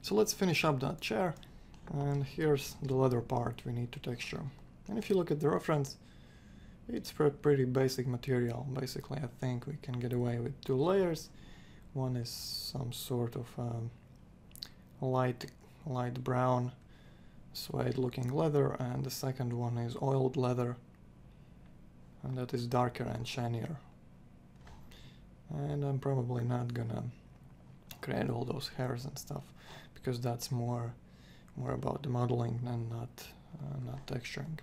So let's finish up that chair, and here's the leather part we need to texture. And if you look at the reference, it's pretty basic material. Basically, I think we can get away with 2 layers. One is some sort of light brown suede looking leather, and the second one is oiled leather, and that is darker and shinier. And I'm probably not gonna create all those hairs and stuff, because that's more about the modeling and not texturing.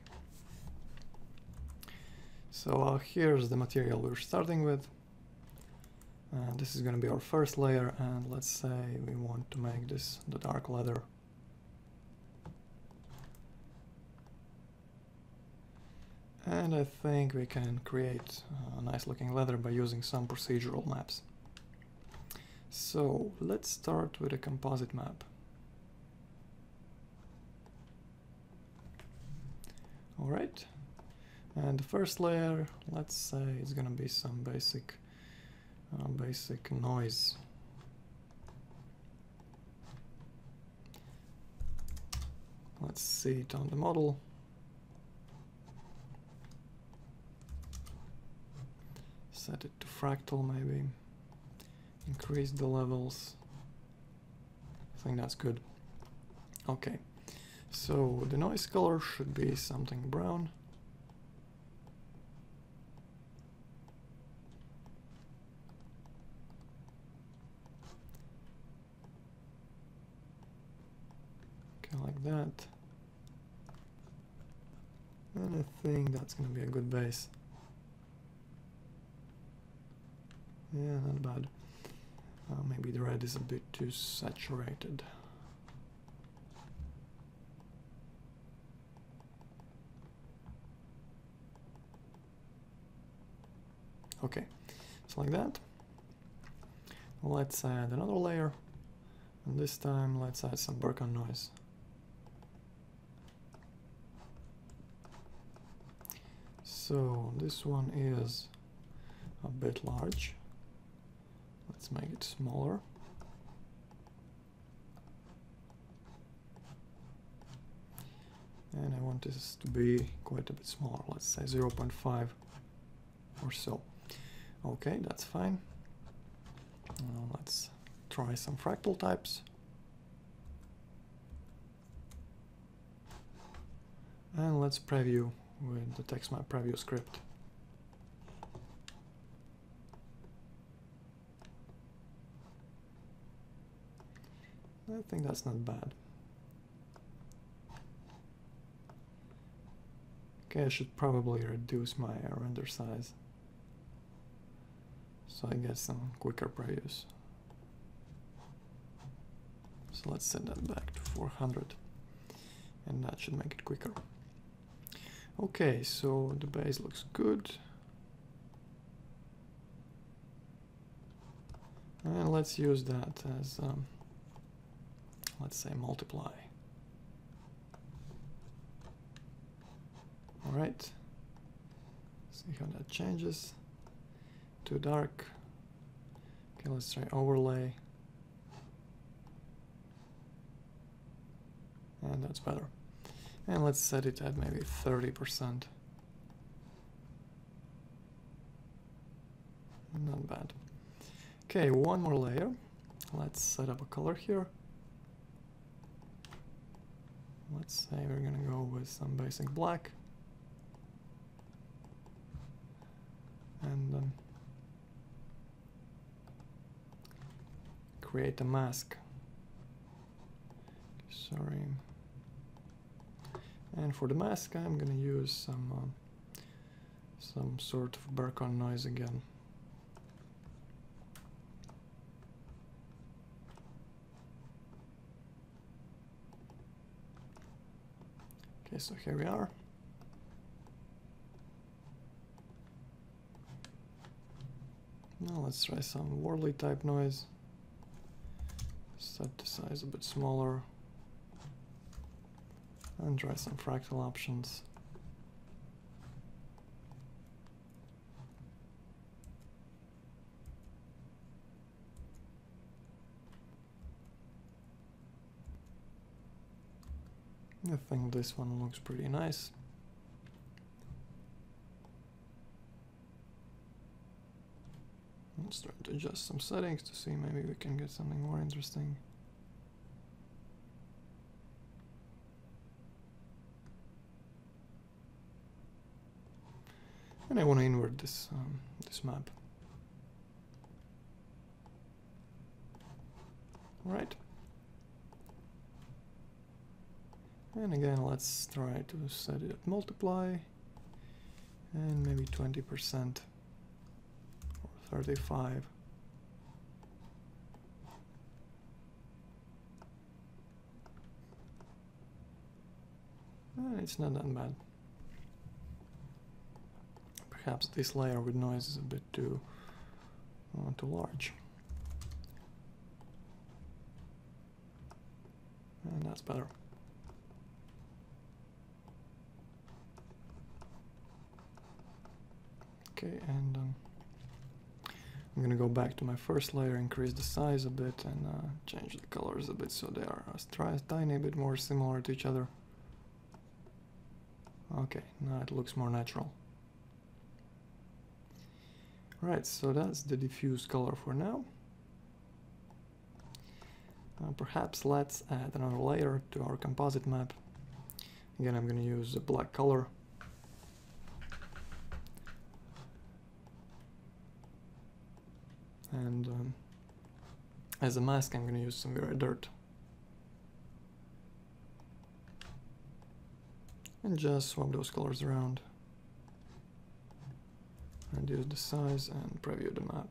So here's the material we're starting with. This is going to be our first layer, and let's say we want to make this the dark leather. And I think we can create a nice looking leather by using some procedural maps. So let's start with a composite map. Alright, and the first layer, let's say it's gonna be some basic noise. Let's see it on the model. Set it to fractal maybe. Increase the levels. I think that's good. Okay, so the noise color should be something brown. Okay, like that. And I think that's gonna be a good base. Yeah, not bad. Maybe the red is a bit too saturated. Okay, so like that. Let's add another layer, and this time let's add some background noise. So this one is a bit large. Let's make it smaller. And I want this to be quite a bit smaller. Let's say 0.5 or so. Okay, that's fine. Let's try some fractal types. And let's preview with the text map preview script. I think that's not bad. Okay, I should probably reduce my render size so I get some quicker previews. So let's set that back to 400, and that should make it quicker. Okay, so the base looks good. And let's use that as let's say multiply. Alright, see how that changes. Too dark. Okay, let's try overlay. And that's better. And let's set it at maybe 30%. Not bad. Okay, one more layer. Let's set up a color here. Let's say we're gonna go with some basic black. And create a mask. Sorry. And for the mask, I'm gonna use some sort of background noise again. Okay, so here we are. Now let's try some worldly type noise. Set the size a bit smaller. And try some fractal options. I think this one looks pretty nice. Let's try to adjust some settings to see maybe we can get something more interesting. And I want to invert this this map. Right. And again, let's try to set it at multiply, and maybe 20% or 35. It's not that bad. Perhaps this layer with noise is a bit too large. And that's better. Okay, and I'm gonna go back to my first layer, increase the size a bit, and change the colors a bit so they are a tiny bit more similar to each other. Okay, now it looks more natural. Right, so that's the diffuse color for now. Perhaps let's add another layer to our composite map. Again, I'm going to use a black color. And as a mask, I'm going to use some Vray dirt. And just swap those colors around. Reduce the size and preview the map.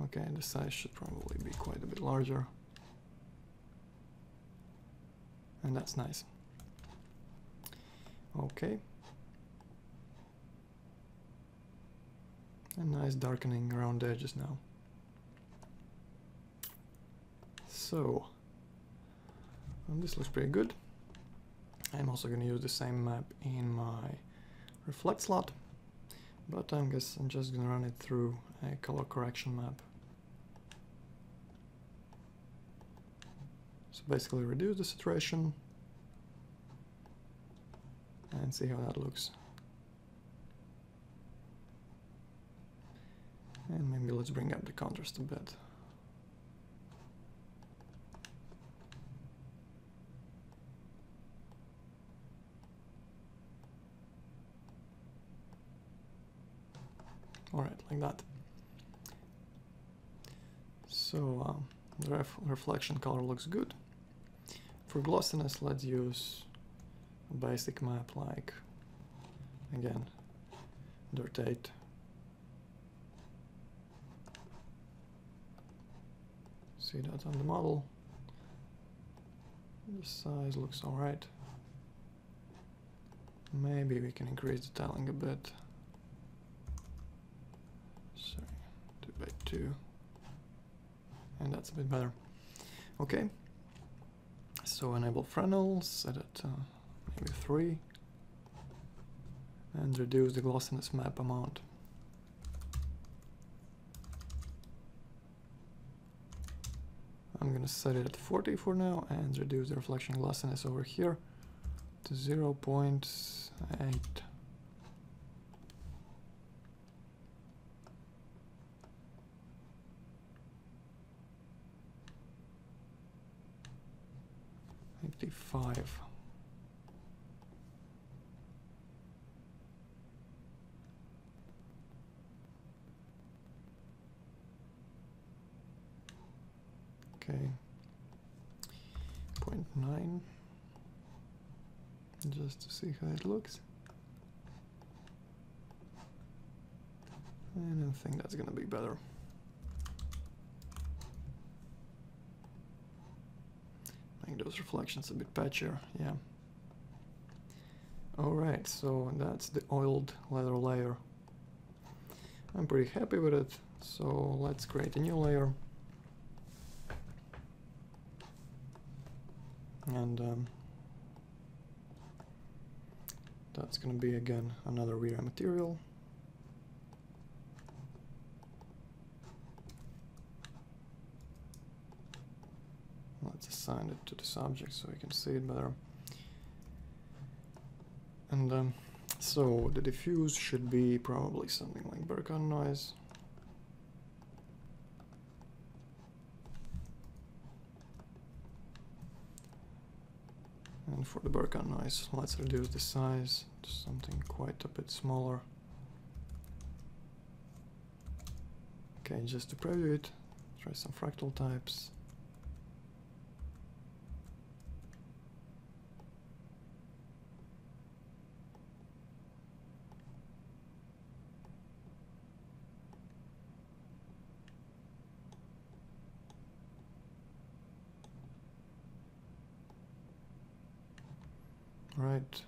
Okay, the size should probably be quite a bit larger. And that's nice. Okay. And nice darkening around the edges now. So, this looks pretty good. I'm also going to use the same map in my reflect slot, but I guess I'm just going to run it through a color correction map. So basically reduce the saturation and see how that looks. And maybe let's bring up the contrast a bit. Alright, like that. So the reflection color looks good. For glossiness, let's use a basic map like, again, Dirt 8. See that on the model. The size looks alright. Maybe we can increase the tiling a bit. Sorry, 2 by 2. And that's a bit better. Okay. So enable Fresnel, set it maybe 3. And reduce the glossiness map amount. I'm gonna set it at 40 for now and reduce the reflection glossiness over here to 0.8. $55. Okay, 0.9, just to see how it looks. And I think that's gonna be better. Make those reflections a bit patchier, yeah. Alright, so that's the oiled leather layer. I'm pretty happy with it, so let's create a new layer. And that's going to be again another Vray material. let's assign it to this object so we can see it better. And so the diffuse should be probably something like background noise. And for the background noise, let's reduce the size to something quite a bit smaller. Okay, just to preview it, try some fractal types. Right.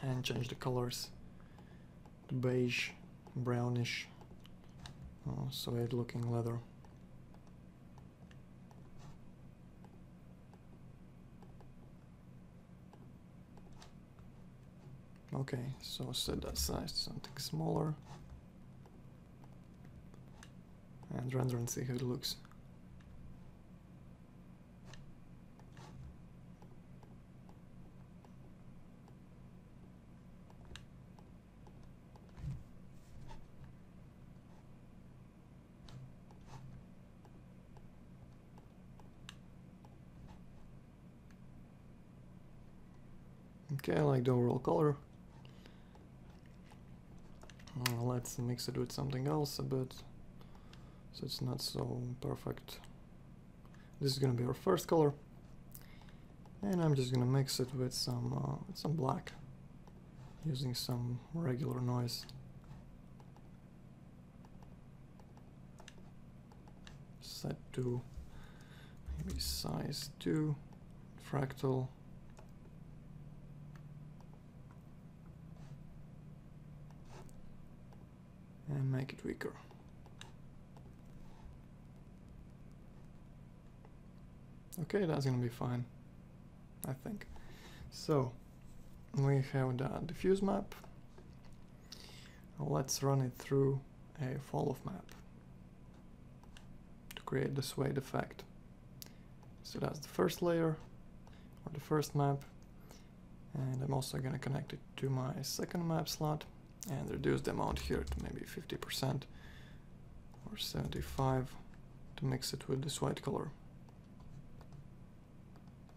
And change the colors to beige, brownish, suede looking leather. Okay, so set that size to something smaller and render and see how it looks. Okay, I like the overall color. Let's mix it with something else a bit, so it's not so perfect. This is gonna be our first color, and I'm just gonna mix it with some black, using some regular noise. Set to maybe size 2, fractal. And make it weaker. Okay, that's gonna be fine, I think. So we have the diffuse map. Let's run it through a fall-off map to create the suede effect. So that's the first layer, or the first map, and I'm also gonna connect it to my second map slot and reduce the amount here to maybe 50% or 75 to mix it with this white color.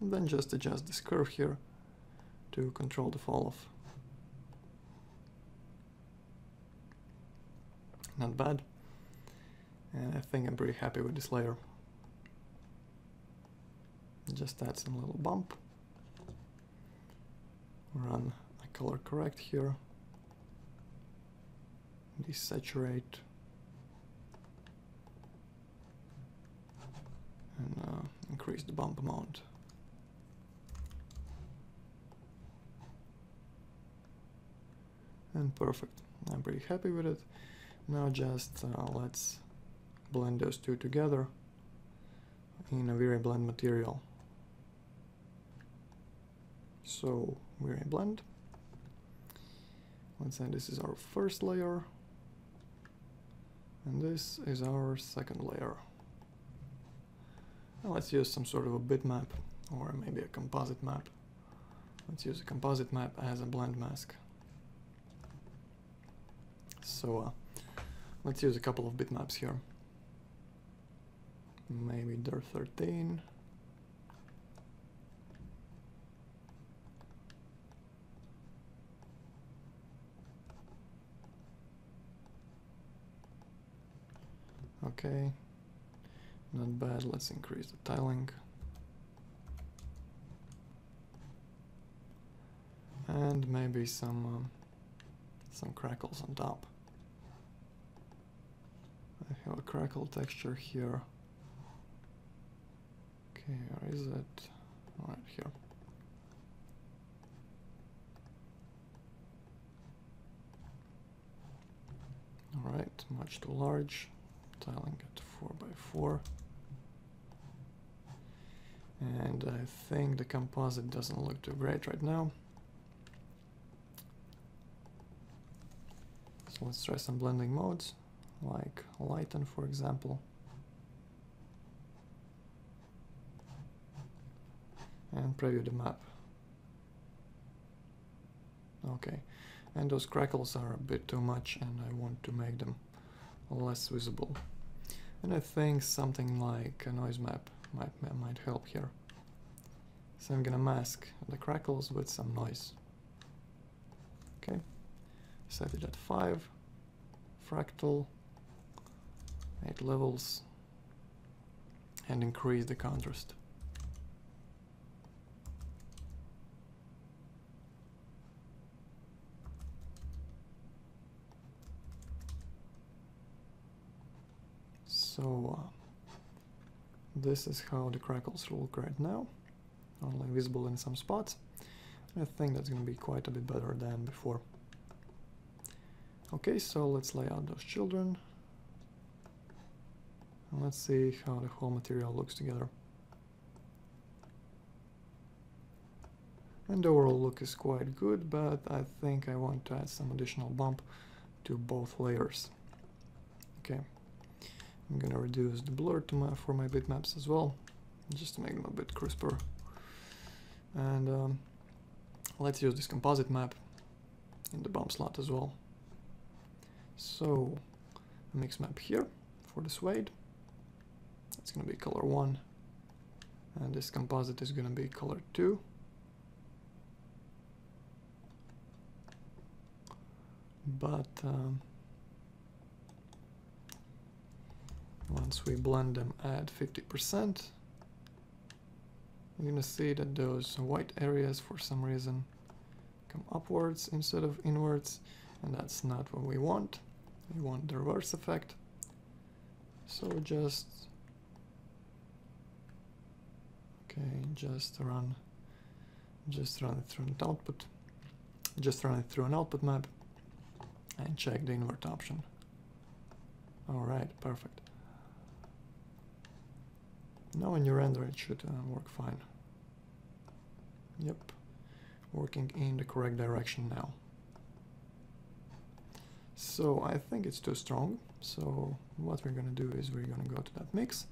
And then just adjust this curve here to control the fall off. Not bad. And I think I'm pretty happy with this layer. Just add some little bump. Run a color correct here. Desaturate and increase the bump amount. And perfect. I'm pretty happy with it. Now just let's blend those two together in a Vray blend material. So Vray blend. Let's say this is our first layer. And this is our second layer. Now let's use some sort of a bitmap or maybe a composite map. Let's use a composite map as a blend mask. So let's use a couple of bitmaps here. Maybe dir 13. Okay, not bad. Let's increase the tiling. And maybe some crackles on top. I have a crackle texture here. Okay, where is it? Right here. Alright, much too large. Tiling at 4x4. And I think the composite doesn't look too great right now. So Let's try some blending modes, like lighten, for example. And preview the map. Okay, and those crackles are a bit too much, and I want to make them less visible. And I think something like a noise map might help here. So I'm gonna mask the crackles with some noise. Okay, set it at 5, fractal, 8 levels, and increase the contrast. So this is how the crackles look right now, only visible in some spots. I think that's going to be quite a bit better than before. Okay, so let's lay out those children. And let's see how the whole material looks together. And the overall look is quite good, but I think I want to add some additional bump to both layers. Okay. I'm gonna reduce the blur for my bitmaps as well, just to make them a bit crisper. And let's use this composite map in the bump slot as well. So, a mix map here for the suede. It's gonna be color 1, and this composite is gonna be color 2. But once we blend them at 50%, you're gonna see that those white areas for some reason come upwards instead of inwards, and that's not what we want. We want the reverse effect. So just run it through an output. Just run it through an output map and check the invert option. Alright, perfect. Now when you render it should work fine. Yep, working in the correct direction now. So I think it's too strong, so what we're gonna do is we're gonna go to that mix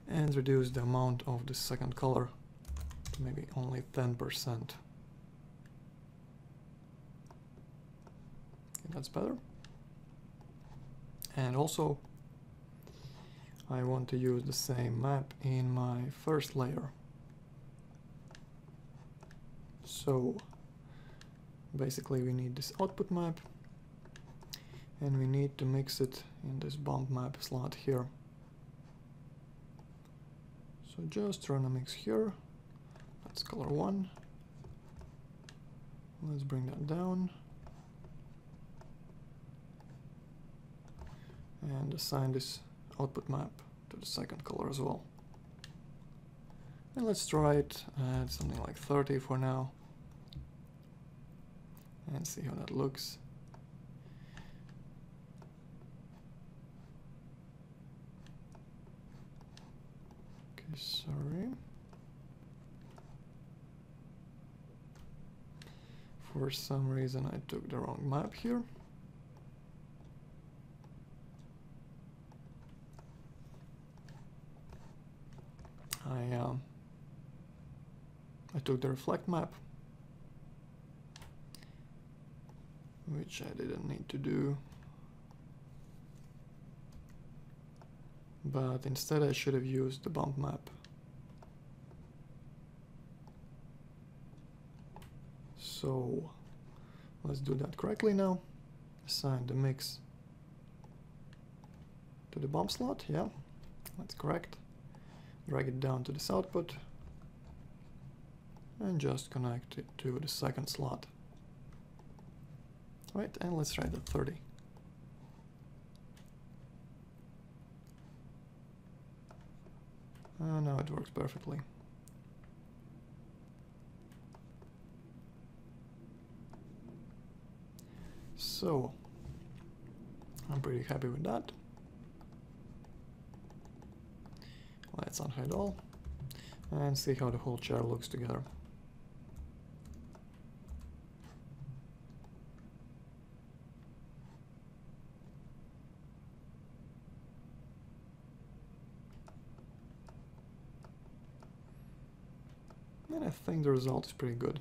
and reduce the amount of the second color to maybe only 10%. Okay, that's better. And also I want to use the same map in my first layer. So basically we need this output map, and we need to mix it in this bump map slot here. So just run a mix here. That's color 1. Let's bring that down. And assign this output map to the second color as well. And let's try it at something like 30 for now. And see how that looks. Okay, sorry. For some reason I took the wrong map here. I took the reflect map, which I didn't need to do, but instead I should have used the bump map. So let's do that correctly now. Assign the mix to the bump slot, yeah, that's correct. Drag it down to this output and just connect it to the second slot. Right, and let's try the 30. Now it works perfectly. So I'm pretty happy with that. Let's unhide all and see how the whole chair looks together. and I think the result is pretty good.